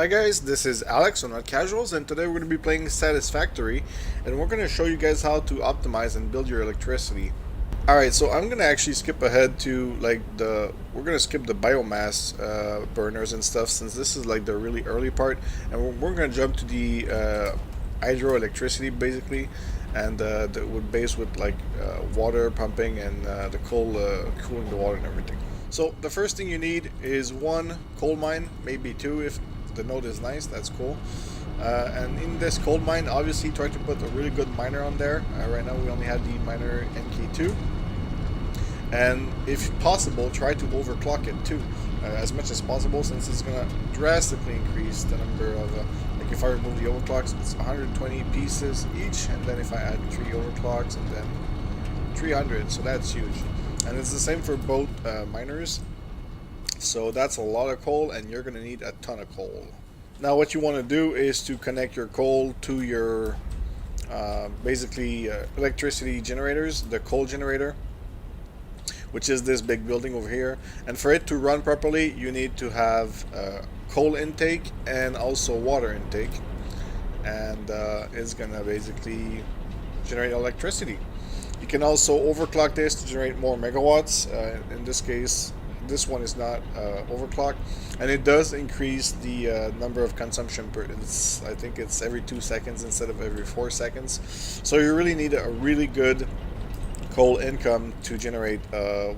Hi guys, this is Alex on Not Casuals, and today we're going to be playing Satisfactory, and we're going to show you guys how to optimize and build your electricity. Alright, so I'm going to actually skip ahead to we're going to skip the biomass burners and stuff, since this is like the really early part, and we're going to jump to the hydroelectricity basically, and that would base with water pumping and the coal cooling the water and everything. So the first thing you need is one coal mine, maybe two if the node is nice, that's cool. And in this coal mine, obviously try to put a really good miner on there. Right now we only have the miner NK2. And if possible, try to overclock it too, as much as possible, since it's going to drastically increase the number of, like if I remove the overclocks, it's 120 pieces each, and then if I add 3 overclocks, and then 300, so that's huge. And it's the same for both miners. So that's a lot of coal, and you're going to need a ton of coal. Now what you want to do is to connect your coal to your electricity generators, the coal generator, which is this big building over here. And for it to run properly, you need to have coal intake and also water intake. And it's going to basically generate electricity. You can also overclock this to generate more megawatts. In this case, this one is not overclocked, and it does increase the number of consumption per. I think it's every 2 seconds instead of every 4 seconds. So you really need a really good coal income to generate a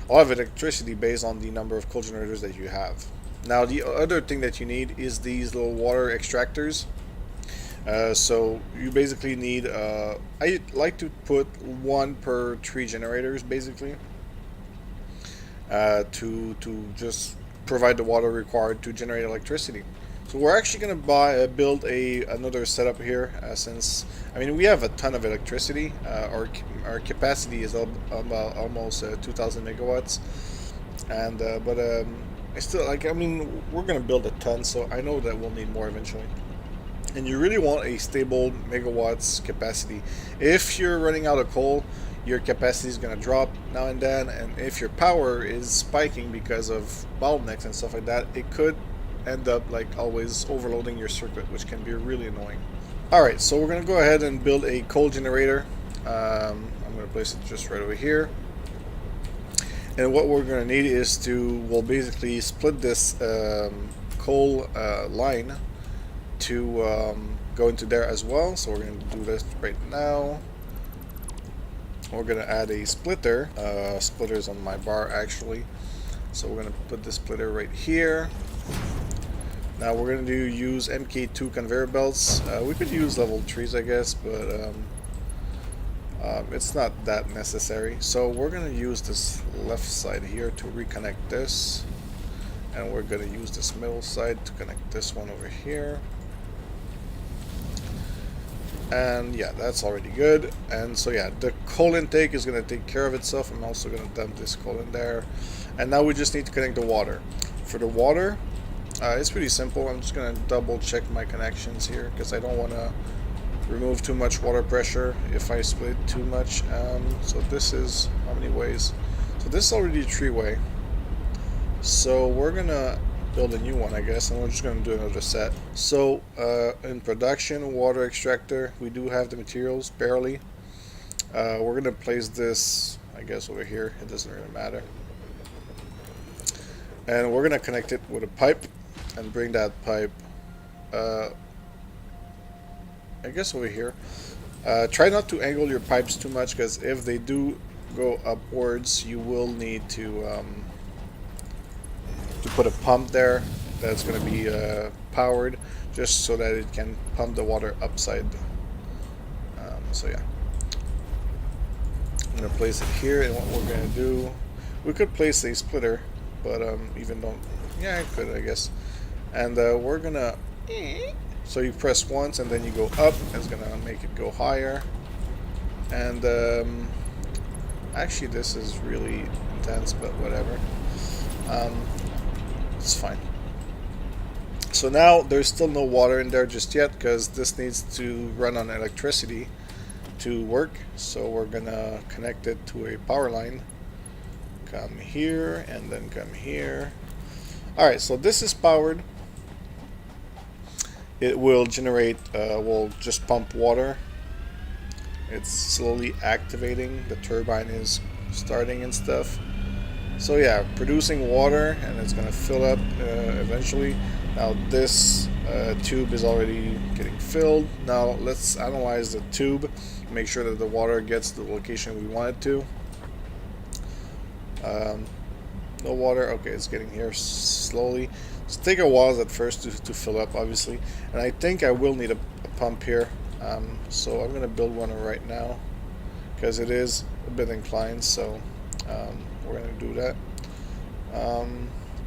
lot of electricity based on the number of coal generators that you have. Now the other thing that you need is these little water extractors. So you basically need, I like to put 1 per 3 generators basically, to just provide the water required to generate electricity. So we're actually going to build another setup here, since we have a ton of electricity. Our capacity is about almost 2,000 megawatts, and I still we're going to build a ton, so I know that we'll need more eventually. And you really want a stable megawatts capacity. If you're running out of coal, your capacity is going to drop now and then, and if your power is spiking because of bottlenecks and stuff like that, it could end up like always overloading your circuit, which can be really annoying. Alright, so we're going to go ahead and build a coal generator. I'm going to place it just right over here. And what we're going to need is to, basically split this coal line to go into there as well. So we're going to do this right now. We're going to add a splitter. Splitter's on my bar actually. So we're going to put the splitter right here. Now we're going to use MK2 conveyor belts. We could use level 3s I guess, but it's not that necessary. So we're going to use this left side here to reconnect this. And we're going to use this middle side to connect this one over here. And yeah, that's already good. And so yeah, the coal intake is going to take care of itself. I'm also going to dump this coal in there. And now we just need to connect the water. For the water, it's pretty simple. I'm just going to double check my connections here, because I don't want to remove too much water pressure if I split too much. So this is how many ways? So this is already 3-way. So we're going to build a new one, I guess, and we're just going to do another set. So in production, water extractor, we do have the materials barely. We're going to place this, I guess, over here. It doesn't really matter. And we're going to connect it with a pipe and bring that pipe, I guess, over here. Try not to angle your pipes too much, because if they do go upwards, you will need to put a pump there that's going to be powered, just so that it can pump the water upside. So yeah, I'm going to place it here, and what we're going to do, we could place a splitter, but yeah, I could, I guess. And we're going to, so you press once and then you go up, and it's going to make it go higher. And actually this is really intense, but whatever. It's fine. So now there's still no water in there just yet, because this needs to run on electricity to work. So we're gonna connect it to a power line. Come here and then come here. Alright, so this is powered. it will generate, will just pump water. It's slowly activating. The turbine is starting and stuff. So yeah, producing water, and it's gonna fill up eventually. Now this tube is already getting filled. Now let's analyze the tube, make sure that the water gets to the location we want it to. No water. Okay, it's getting here slowly. It's take a while at first to fill up, obviously, and I think I will need a pump here. So I'm gonna build one right now because it is a bit inclined. So we're gonna do that.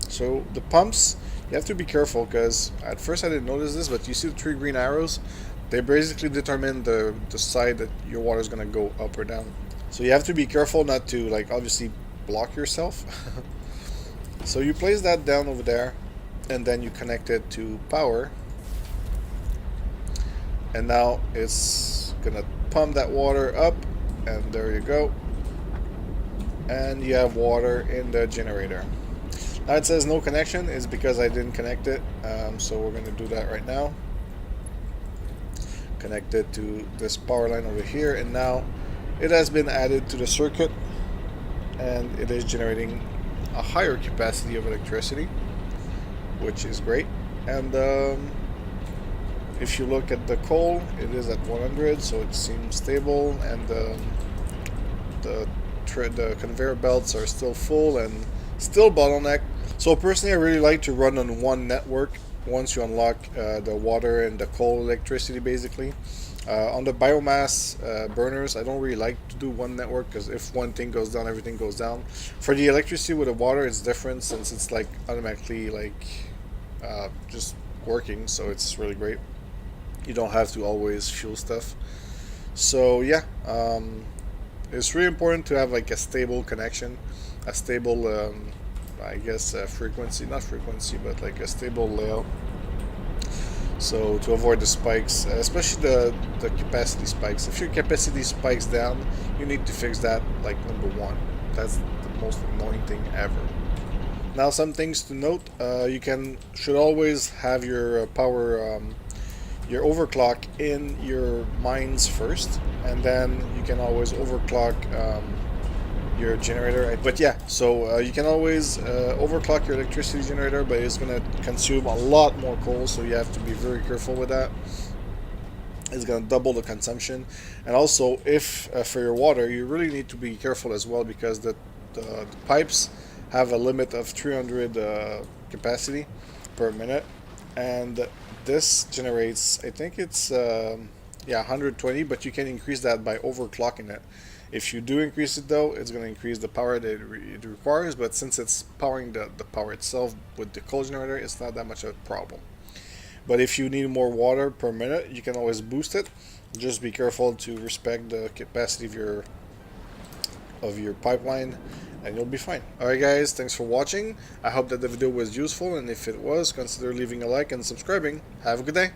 So the pumps, you have to be careful because at first I didn't notice this, but you see the 3 green arrows? They basically determine the side that your water is gonna go up or down. So you have to be careful not to, like, obviously block yourself. So you place that down over there, and then you connect it to power, and now it's gonna pump that water up, and there you go, and you have water in the generator. Now it says no connection, is because I didn't connect it, so we're gonna do that right now. Connect it to this power line over here, and now it has been added to the circuit, and it is generating a higher capacity of electricity, which is great. And if you look at the coal, it is at 100, so it seems stable, and the conveyor belts are still full and still bottleneck. So personally, I really like to run on one network once you unlock the water and the coal electricity, basically. On the biomass burners, I don't really like to do one network because if one thing goes down, everything goes down. For the electricity with the water, it's different since it's like automatically like just working, so it's really great. You don't have to always fuel stuff. So yeah, it's really important to have like a stable connection, a stable, I guess, frequency, not frequency, but like a stable layout. So to avoid the spikes, especially the capacity spikes. If your capacity spikes down, you need to fix that like number one. That's the most annoying thing ever. Now some things to note, you should always have your power, your overclock in your mines first, and then you can always overclock your generator. But yeah, so you can always overclock your electricity generator, but it's going to consume a lot more coal, so you have to be very careful with that. It's going to double the consumption. And also, if for your water, you really need to be careful as well, because the pipes have a limit of 300 capacity per minute, and this generates, I think it's yeah, 120, but you can increase that by overclocking it. If you do increase it though, it's going to increase the power that it requires, but since it's powering the power itself with the coal generator, it's not that much of a problem. But if you need more water per minute, you can always boost it. Just be careful to respect the capacity of your pipeline, and you'll be fine. Alright guys, thanks for watching. I hope that the video was useful, and if it was, consider leaving a like and subscribing. Have a good day.